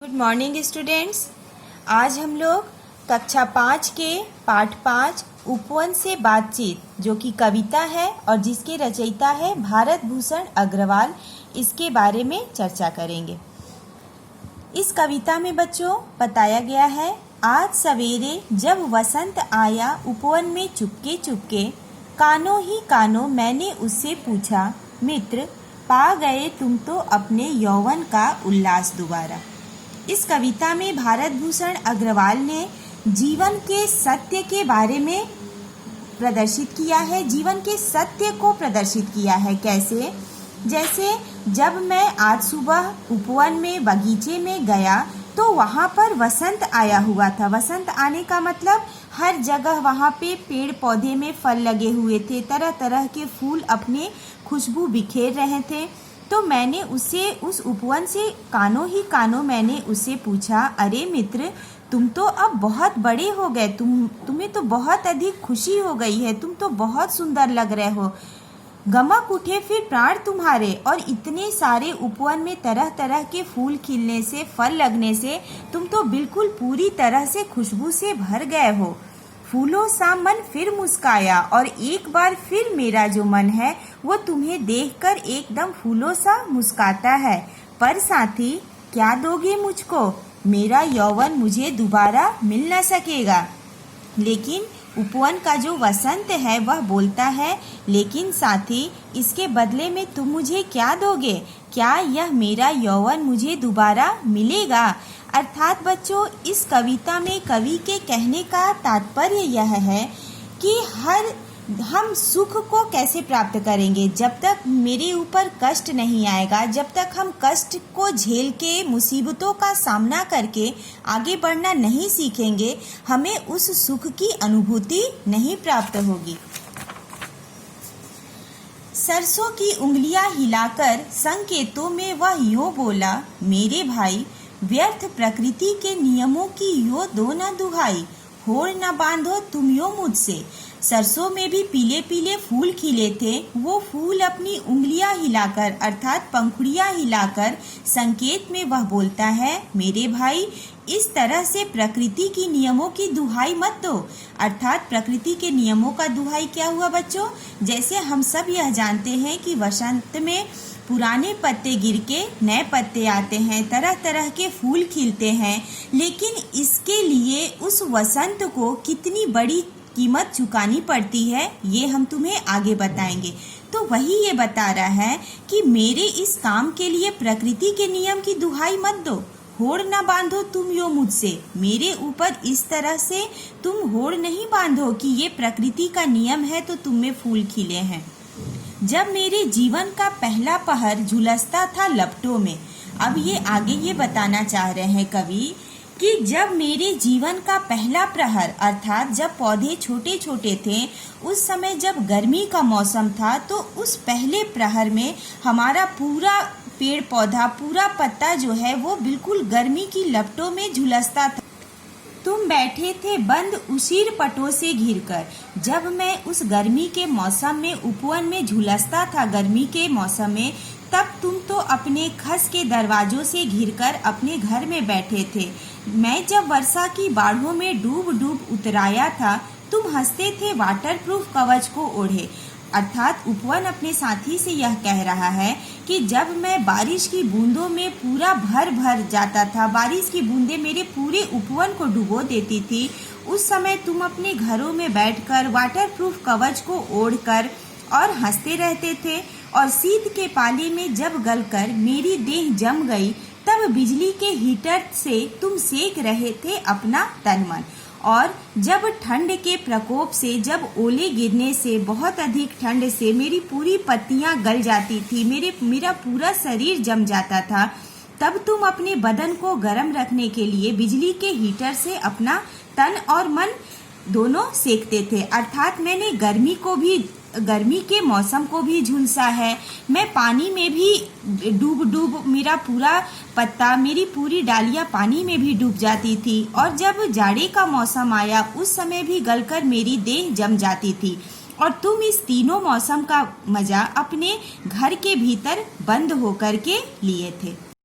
Good morning students. आज हम लोग कक्षा 5 के पाठ 5 उपवन से बातचीत जो कि कविता है और जिसके रचयिता है भारत भूषण अग्रवाल, इसके बारे में चर्चा करेंगे। इस कविता में बच्चों बताया गया है, आज सवेरे जब वसंत आया उपवन में चुपके चुपके, कानों ही कानों मैंने उससे पूछा, मित्र पा गए तुम तो अपने यौवन का उल्लास दोबारा। इस कविता में भारत भूषण अग्रवाल ने जीवन के सत्य के बारे में प्रदर्शित किया है, जीवन के सत्य को प्रदर्शित किया है। कैसे? जैसे जब मैं आज सुबह उपवन में बगीचे में गया तो वहाँ पर वसंत आया हुआ था। वसंत आने का मतलब हर जगह वहाँ पे पेड़ पौधे में फल लगे हुए थे, तरह तरह के फूल अपने खुशबू बिखेर रहे थे। तो मैंने उससे उस उपवन से कानों ही कानों मैंने उससे पूछा, अरे मित्र तुम तो अब बहुत बड़े हो गए, तुम्हें तो बहुत अधिक खुशी हो गई है, तुम तो बहुत सुंदर लग रहे हो, गमक उठे फिर प्राण तुम्हारे। और इतने सारे उपवन में तरह तरह के फूल खिलने से, फल लगने से तुम तो बिल्कुल पूरी तरह से खुशबू से भर गए हो। फूलों सा मन फिर मुस्काया और एक बार फिर मेरा जो मन है वो तुम्हें देखकर एकदम फूलों सा मुस्काता है। पर साथी क्या दोगे मुझको? मेरा यौवन मुझे दोबारा मिल न सकेगा। लेकिन उपवन का जो वसंत है वह बोलता है, लेकिन साथी इसके बदले में तुम मुझे क्या दोगे? क्या यह मेरा यौवन मुझे दोबारा मिलेगा? अर्थात बच्चों, इस कविता में कवि के कहने का तात्पर्य यह है कि हम सुख को कैसे प्राप्त करेंगे। जब तक मेरे ऊपर कष्ट नहीं आएगा, जब तक हम कष्ट को झेल के, मुसीबतों का सामना करके आगे बढ़ना नहीं सीखेंगे, हमें उस सुख की अनुभूति नहीं प्राप्त होगी। सरसों की उंगलियां हिलाकर संकेतों में वह यूं बोला, मेरे भाई व्यर्थ प्रकृति के नियमों की यो दो न दुहाई, होड़ न बांधो तुम यो मुझसे। सरसों में भी पीले पीले फूल खिले थे। वो फूल अपनी उंगलियां हिलाकर अर्थात पंखुड़ियां हिलाकर संकेत में वह बोलता है, मेरे भाई इस तरह से प्रकृति की नियमों की दुहाई मत दो। अर्थात प्रकृति के नियमों का दुहाई क्या हुआ बच्चों? जैसे हम सब यह जानते हैं कि वसंत में पुराने पत्ते गिर के नए पत्ते आते हैं, तरह तरह के फूल खिलते हैं, लेकिन इसके लिए उस वसंत को कितनी बड़ी कीमत चुकानी पड़ती है ये हम तुम्हें आगे बताएंगे। तो वही ये बता रहा है कि मेरे इस काम के लिए प्रकृति के नियम की दुहाई मत दो, होड़ न बांधो तुम यो मुझसे। मेरे ऊपर इस तरह से तुम होड़ नहीं बांधो कि ये प्रकृति का नियम है तो तुम में फूल खिले हैं। जब मेरे जीवन का पहला पहर झुलसता था लपटों में, अब ये आगे ये बताना चाह रहे हैं कवि कि जब मेरे जीवन का पहला प्रहर अर्थात जब पौधे छोटे छोटे थे, उस समय जब गर्मी का मौसम था, तो उस पहले प्रहर में हमारा पूरा पेड़ पौधा, पूरा पत्ता जो है वो बिल्कुल गर्मी की लपटों में झुलसता था। तुम बैठे थे बंद उसीर पटों से घिरकर। जब मैं उस गर्मी के मौसम में उपवन में झुलसता था गर्मी के मौसम में, तब तुम तो अपने खस के दरवाजों से घिरकर अपने घर में बैठे थे। मैं जब वर्षा की बाढ़ों में डूब डूब उतराया था, तुम हंसते थे वाटरप्रूफ कवच को ओढ़े। अर्थात उपवन अपने साथी से यह कह रहा है कि जब मैं बारिश की बूंदों में पूरा भर भर जाता था, बारिश की बूंदें मेरे पूरे उपवन को डुबो देती थी, उस समय तुम अपने घरों में बैठकर वाटरप्रूफ कवच को ओढ़कर और हंसते रहते थे। और शीत के पाले में जब गलकर मेरी देह जम गई, तब बिजली के हीटर से तुम सेक रहे थे अपना तन मन। और जब ठंड के प्रकोप से, जब ओले गिरने से, बहुत अधिक ठंड से मेरी पूरी पत्तियां गल जाती थी, मेरा पूरा शरीर जम जाता था, तब तुम अपने बदन को गर्म रखने के लिए बिजली के हीटर से अपना तन और मन दोनों सेकते थे। अर्थात मैंने गर्मी के मौसम को भी झुलसा है, मैं पानी में भी डूब मेरा पूरा पत्ता, मेरी पूरी डालियां पानी में भी डूब जाती थी। और जब जाड़े का मौसम आया उस समय भी गलकर मेरी देह जम जाती थी। और तुम इस तीनों मौसम का मजा अपने घर के भीतर बंद होकर के लिए थे।